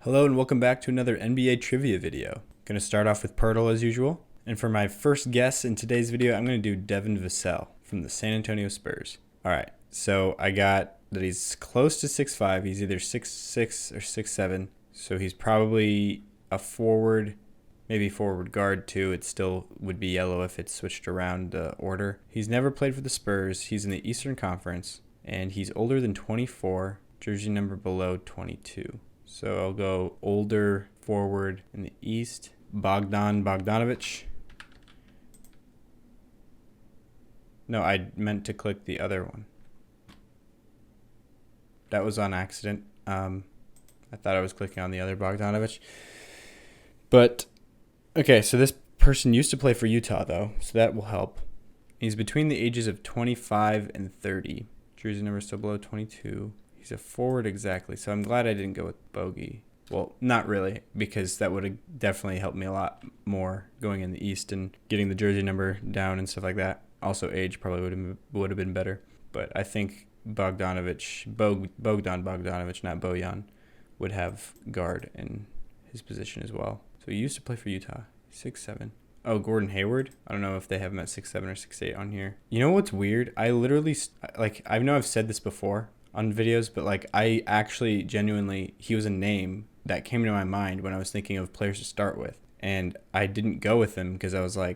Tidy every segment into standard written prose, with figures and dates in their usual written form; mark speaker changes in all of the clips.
Speaker 1: Hello and welcome back to another NBA trivia video. Going to start off with Pirtle as usual. And for my first guess in today's video, I'm going to do Devin Vassell from the San Antonio Spurs. Alright, so I got that he's close to 6'5". He's either 6'6" or 6'7". So he's probably a forward, maybe forward guard too. It still would be yellow if it's switched around the order. He's never played for the Spurs. He's in the Eastern Conference. And he's older than 24, jersey number below 22. So I'll go older forward in the East. Bogdanovich. No, I meant to click the other one. That was on accident. I thought I was clicking on the other Bogdanovich. But, okay, so this person used to play for Utah, though, so that will help. He's between the ages of 25 and 30. Jersey number still below 22. He's a forward exactly, so I'm glad I didn't go with Bogey. Well, not really, because that would have definitely helped me a lot more going in the East and getting the jersey number down and stuff like that. Also, age probably would have been better. But I think Bogdan Bogdanovich, not Bojan, would have guard in his position as well. So he used to play for Utah. 6'7". Oh, Gordon Hayward. I don't know if they have him at 6'7" or 6'8" on here. You know what's weird? I literally, I know I've said this before on videos, but I actually genuinely, he was a name that came to my mind when I was thinking of players to start with. And I didn't go with him because I was I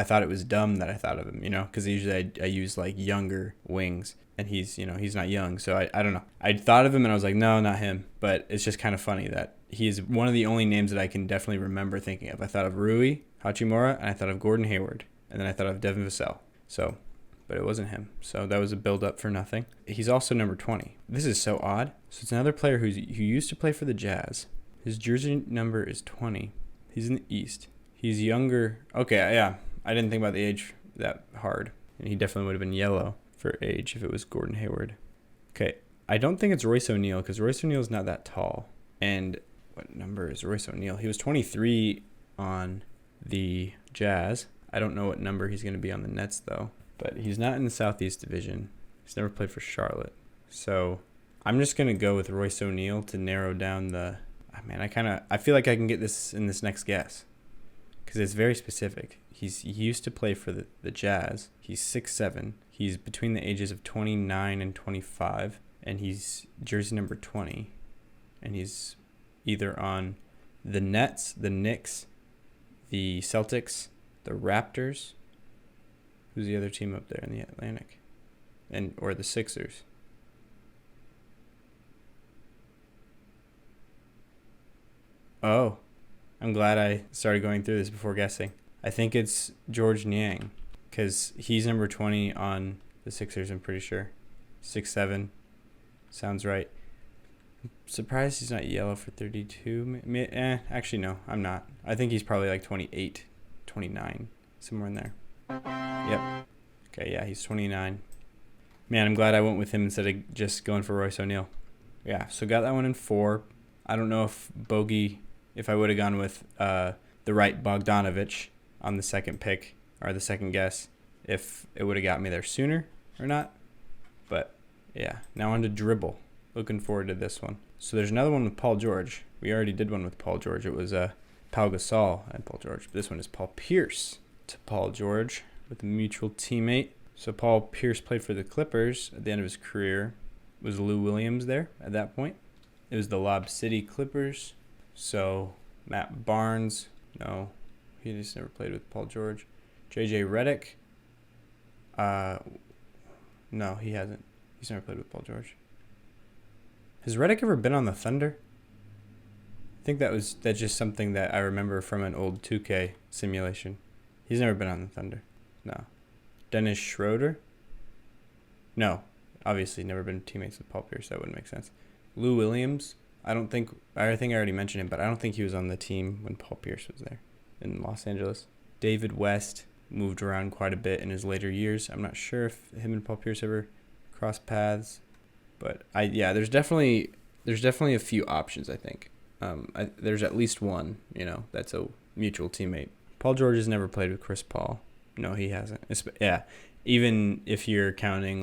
Speaker 1: thought it was dumb that I thought of him, because usually I use younger wings and he's not young. So I don't know. I thought of him and I was like, no, not him. But it's just kind of funny that he's one of the only names that I can definitely remember thinking of. I thought of Rui Hachimura and I thought of Gordon Hayward and then I thought of Devin Vassell. But it wasn't him. So that was a build-up for nothing. He's also number 20. This is so odd. So it's another player who used to play for the Jazz. His jersey number is 20. He's in the East. He's younger. Okay, yeah. I didn't think about the age that hard. And he definitely would have been yellow for age if it was Gordon Hayward. Okay, I don't think it's Royce O'Neal because Royce O'Neal is not that tall. And what number is Royce O'Neal? He was 23 on the Jazz. I don't know what number he's going to be on the Nets, though. But he's not in the Southeast Division. He's never played for Charlotte. So I'm just going to go with Royce O'Neal to narrow down the... I feel like I can get this in this next guess. Because it's very specific. He used to play for the Jazz. He's 6'7". He's between the ages of 29 and 25. And he's jersey number 20. And he's either on the Nets, the Knicks, the Celtics, the Raptors... Who's the other team up there in the Atlantic? Or the Sixers? Oh, I'm glad I started going through this before guessing. I think it's George Niang, because he's number 20 on the Sixers, I'm pretty sure. 6'7", sounds right. I'm surprised he's not yellow for 32. Actually, no, I'm not. I think he's probably 28, 29, somewhere in there. Yep. Okay, yeah, he's 29. Man, I'm glad I went with him instead of just going for Royce O'Neal. Yeah, so got that one in 4. I don't know if I would have gone with the right Bogdanovich on the second pick, or the second guess, if it would have got me there sooner or not. But, yeah, now on to dribble. Looking forward to this one. So there's another one with Paul George. We already did one with Paul George. It was Pau Gasol and Paul George. This one is Paul Pierce to Paul George with a mutual teammate. So Paul Pierce played for the Clippers at the end of his career. Was Lou Williams there at that point? It was the Lob City Clippers. So Matt Barnes, no, he just never played with Paul George. JJ Redick, no, he hasn't. He's never played with Paul George. Has Redick ever been on the Thunder? I think that's just something that I remember from an old 2K simulation. He's never been on the Thunder. No. Dennis Schroeder? No. Obviously never been teammates with Paul Pierce. That wouldn't make sense. Lou Williams? I think I already mentioned him, but I don't think he was on the team when Paul Pierce was there in Los Angeles. David West moved around quite a bit in his later years. I'm not sure if him and Paul Pierce ever crossed paths. But there's definitely a few options, I think. There's at least one, that's a mutual teammate. Paul George has never played with Chris Paul. No, he hasn't. Even if you're counting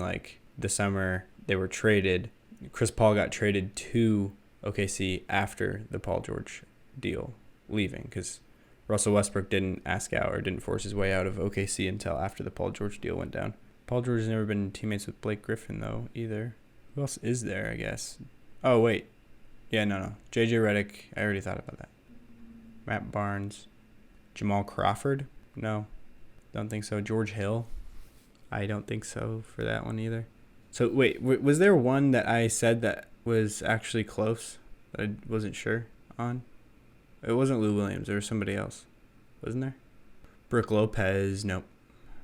Speaker 1: the summer they were traded, Chris Paul got traded to OKC after the Paul George deal leaving, because Russell Westbrook didn't ask out or didn't force his way out of OKC until after the Paul George deal went down. Paul George has never been teammates with Blake Griffin, though, either. Who else is there, I guess? Oh, wait. Yeah, no. JJ Redick. I already thought about that. Matt Barnes. Jamal Crawford? No. Don't think so. George Hill? I don't think so for that one either. So, wait. Was there one that I said that was actually close that I wasn't sure on? It wasn't Lou Williams. There was somebody else. Wasn't there? Brooke Lopez. Nope.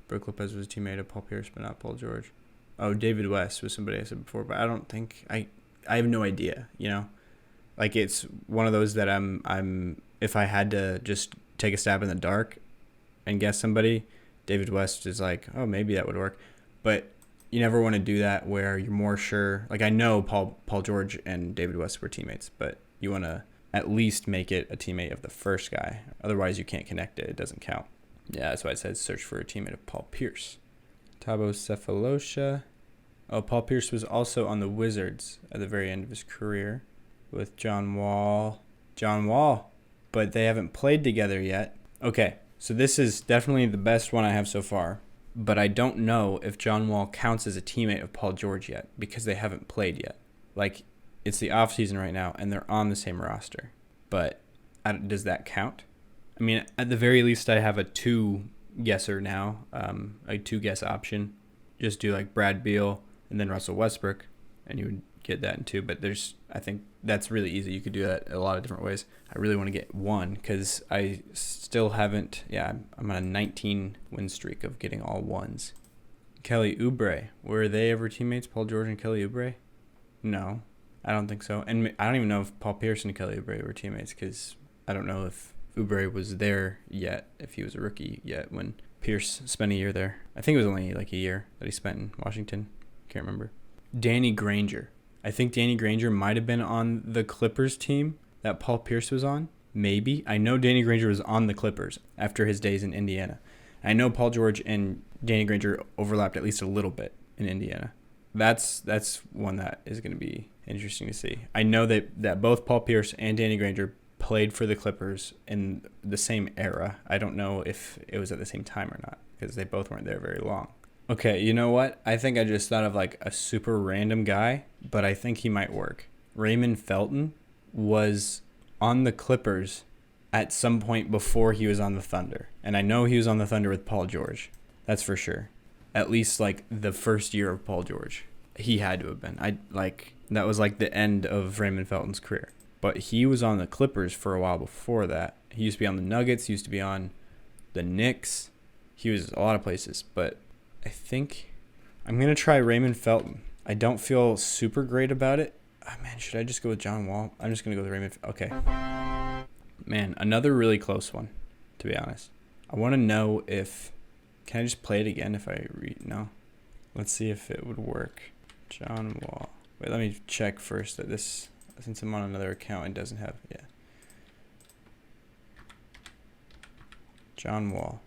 Speaker 1: Brooke Lopez was a teammate of Paul Pierce, but not Paul George. Oh, David West was somebody I said before, but I don't think I have no idea, you know? Like, it's one of those that I'm if I had to just take a stab in the dark and guess somebody, David West is like, oh, maybe that would work. But you never want to do that where you're more sure. Like, I know Paul George and David West were teammates, but you want to at least make it a teammate of the first guy. Otherwise, you can't connect it. It doesn't count. Yeah, that's why I said search for a teammate of Paul Pierce. Thabo Cephalosha. Oh, Paul Pierce was also on the Wizards at the very end of his career with John Wall. But they haven't played together yet. Okay, so this is definitely the best one I have so far. But I don't know if John Wall counts as a teammate of Paul George yet because they haven't played yet. Like, it's the offseason right now, and they're on the same roster. But does that count? I mean, at the very least, I have a two-guesser now, a two-guess option. Just do, like, Brad Beal and then Russell Westbrook, and you would get that in two. But I think that's really easy. You could do that a lot of different ways. I really want to get one because I still haven't. Yeah, I'm on a 19-win streak of getting all ones. Kelly Oubre. Were they ever teammates, Paul George and Kelly Oubre? No, I don't think so. And I don't even know if Paul Pierce and Kelly Oubre were teammates because I don't know if Oubre was there yet, if he was a rookie yet when Pierce spent a year there. I think it was only like a year that he spent in Washington. Can't remember. Danny Granger. I think Danny Granger might have been on the Clippers team that Paul Pierce was on. Maybe. I know Danny Granger was on the Clippers after his days in Indiana. I know Paul George and Danny Granger overlapped at least a little bit in Indiana. That's one that is going to be interesting to see. I know that both Paul Pierce and Danny Granger played for the Clippers in the same era. I don't know if it was at the same time or not because they both weren't there very long. Okay, you know what? I think I just thought of like a super random guy, but I think he might work. Raymond Felton was on the Clippers at some point before he was on the Thunder. And I know he was on the Thunder with Paul George. That's for sure. At least like the first year of Paul George. He had to have been. That was like the end of Raymond Felton's career. But he was on the Clippers for a while before that. He used to be on the Nuggets. He used to be on the Knicks. He was a lot of places. But I think I'm going to try Raymond Felton. I don't feel super great about it. Oh, man, should I just go with John Wall? I'm just going to go with Raymond. Okay. Man, another really close one, to be honest. I want to know if... Can I just play it again if I read? No. Let's see if it would work. John Wall. Wait, let me check first that this... Since I'm on another account, it doesn't have... Yeah. John Wall.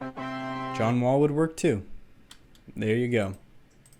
Speaker 1: John Wall would work too. There you go.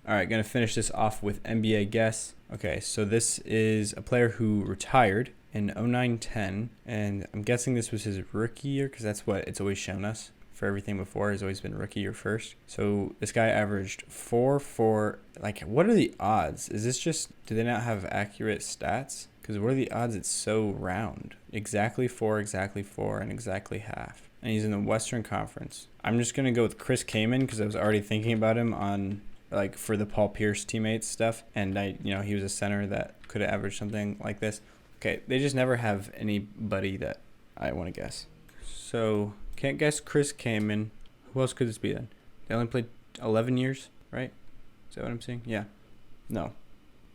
Speaker 1: All right, going to finish this off with NBA guess. Okay, so this is a player who retired in 09-10, and I'm guessing this was his rookie year because that's what it's always shown us for everything before. Has always been rookie year first. So this guy averaged 4. Like, what are the odds? Is this just, do they not have accurate stats? Because what are the odds it's so round? Exactly 4, and exactly half. And he's in the Western Conference. I'm just going to go with Chris Kaman because I was already thinking about him on, like, for the Paul Pierce teammates stuff. And he was a center that could have averaged something like this. Okay, they just never have anybody that I want to guess. So, can't guess Chris Kaman. Who else could this be then? They only played 11 years, right? Is that what I'm saying? Yeah. No.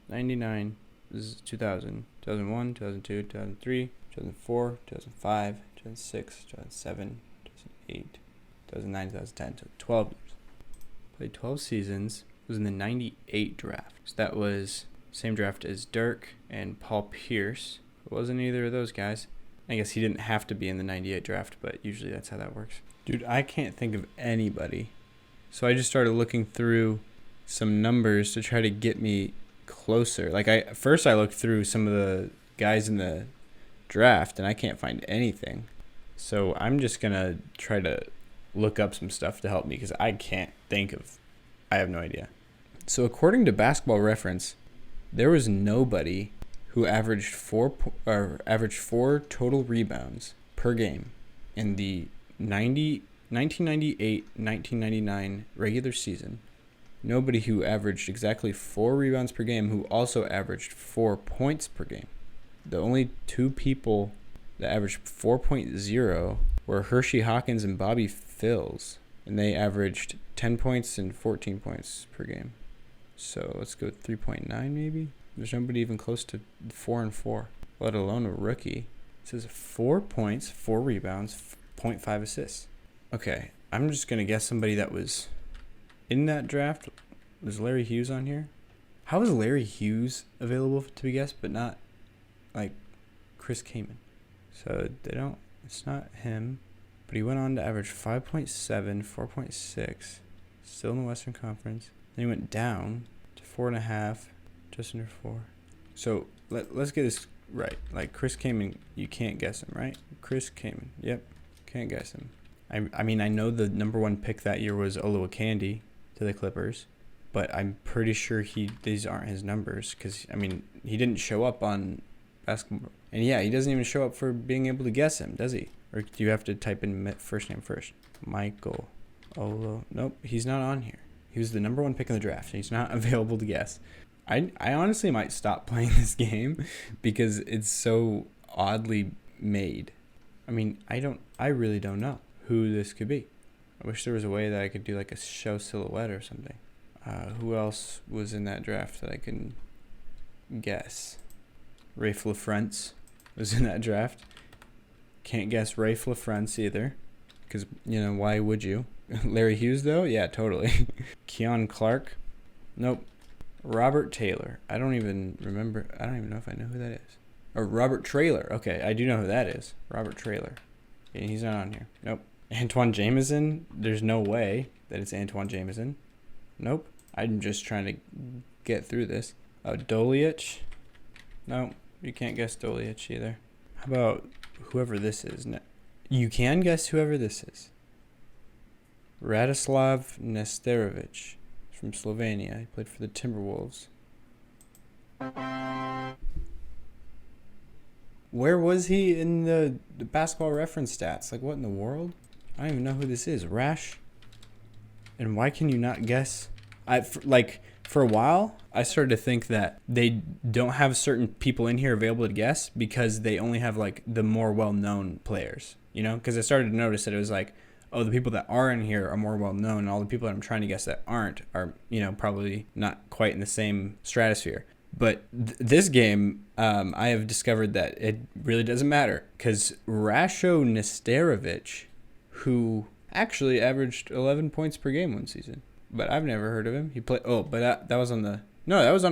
Speaker 1: 99. This is 2000. 2001, 2002, 2003, 2004, 2005, 2006, 2007, 2008, 2009, 2010. So 12 years. Played 12 seasons. Was in the 98 draft. So that was same draft as Dirk and Paul Pierce. It wasn't either of those guys. I guess he didn't have to be in the 98 draft, but usually that's how that works. Dude, I can't think of anybody. So I just started looking through some numbers to try to get me closer. Like, first I looked through some of guys in the draft, and I can't find anything. So I'm just going to try to look up some stuff to help me because I can't think of, I have no idea. So according to Basketball Reference, there was nobody who averaged four total rebounds per game in the 1998-1999 regular season. Nobody who averaged exactly 4 rebounds per game who also averaged 4 points per game. The only 2 people that averaged 4.0 were Hershey Hawkins and Bobby Phills, and they averaged 10 points and 14 points per game. So let's go 3.9 maybe. There's nobody even close to 4 and 4, let alone a rookie. It says 4 points, 4 rebounds, 0.5 assists. Okay, I'm just going to guess somebody that was in that draft. Was Larry Hughes on here? How is Larry Hughes available to be guessed, but not like Chris Kaman? So it's not him, but he went on to average 5.7, 4.6, still in the Western Conference. Then he went down to 4.5, just under 4. So let's get this right. Like Chris Kaman, you can't guess him, right? Chris Kaman, yep, can't guess him. I mean, I know the number 1 pick that year was Olowokandi to the Clippers, but I'm pretty sure these aren't his numbers because, I mean, he didn't show up on basketball. And yeah, he doesn't even show up for being able to guess him, does he? Or do you have to type in first name first? Michael Olo. Nope, he's not on here. He was the number 1 pick in the draft. He's not available to guess. I honestly might stop playing this game because it's so oddly made. I mean, I really don't know who this could be. I wish there was a way that I could do like a show silhouette or something. Who else was in that draft that I can guess? Rafe LaFrentz was in that draft. Can't guess Rafe LaFrentz either because, why would you? Larry Hughes, though? Yeah, totally. Keon Clark? Nope. Robert Taylor. I don't even know if I know who that is. Or Robert Traylor. Okay, I do know who that is. Robert Traylor. Yeah, he's not on here. Nope. Antoine Jameson? There's no way that it's Antoine Jameson. Nope. I'm just trying to get through this. Dolic? No, you can't guess Dolic either. How about whoever this is? You can guess whoever this is. Radislav Nesterovic from Slovenia. He played for the Timberwolves. Where was he in the Basketball Reference stats? Like, what in the world? I don't even know who this is. Rash? And why can you not guess? For a while, I started to think that they don't have certain people in here available to guess because they only have, like, the more well-known players, Because I started to notice that it was like, oh, the people that are in here are more well-known, and all the people that I'm trying to guess that aren't are, probably not quite in the same stratosphere. But this game, I have discovered that it really doesn't matter because Rasho Nesterovic, who actually averaged 11 points per game one season, but I've never heard of him. He played. Oh, but that was on a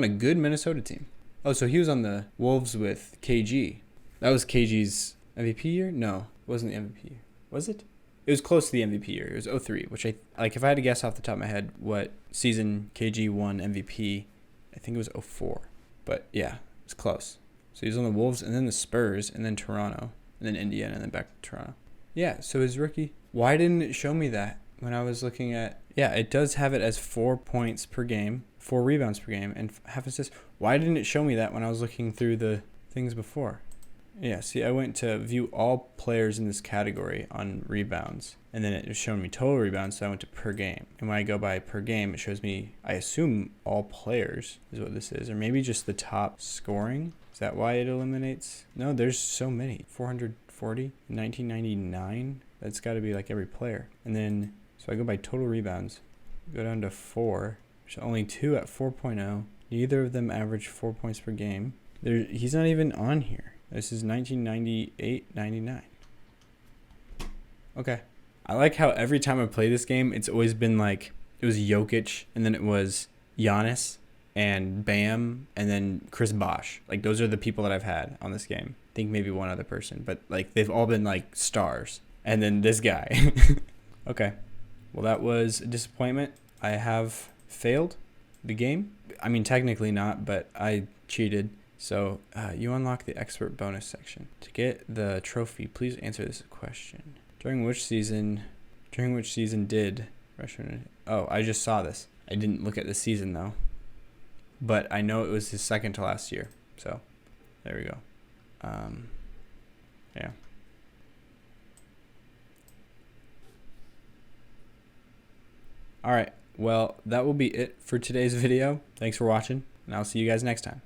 Speaker 1: good Minnesota team. Oh, so he was on the Wolves with KG. That was KG's MVP year? No, it wasn't the MVP year. Was it? It was close to the MVP year. It was 03, which if I had to guess off the top of my head what season KG won MVP, I think it was 04. But yeah, it's close. So he was on the Wolves and then the Spurs and then Toronto and then Indiana and then back to Toronto. Yeah, so his rookie. Why didn't it show me that when I was looking at... Yeah, it does have it as 4 points per game, 4 rebounds per game, and half assists. Why didn't it show me that when I was looking through the things before? Yeah, see, I went to view all players in this category on rebounds, and then it showed me total rebounds, so I went to per game. And when I go by per game, it shows me, I assume, all players is what this is, or maybe just the top scoring. Is that why it eliminates? No, there's so many. 440, 1999. That's got to be like every player. And then, so I go by total rebounds, go down to 4. There's only 2 at 4.0. Neither of them average 4 points per game. He's not even on here. This is 1998-99. Okay. I like how every time I play this game, it's always been like, it was Jokic, and then it was Giannis, and Bam, and then Chris Bosh. Like, those are the people that I've had on this game. I think maybe one other person, but like, they've all been like stars. And then this guy. Okay. Well, that was a disappointment. I have failed the game. I mean, technically not, but I cheated. So you unlock the expert bonus section. To get the trophy, please answer this question. During which season did Russian? Oh, I just saw this. I didn't look at the season though, but I know it was his second to last year. So there we go. Yeah. All right. Well, that will be it for today's video. Thanks for watching, and I'll see you guys next time.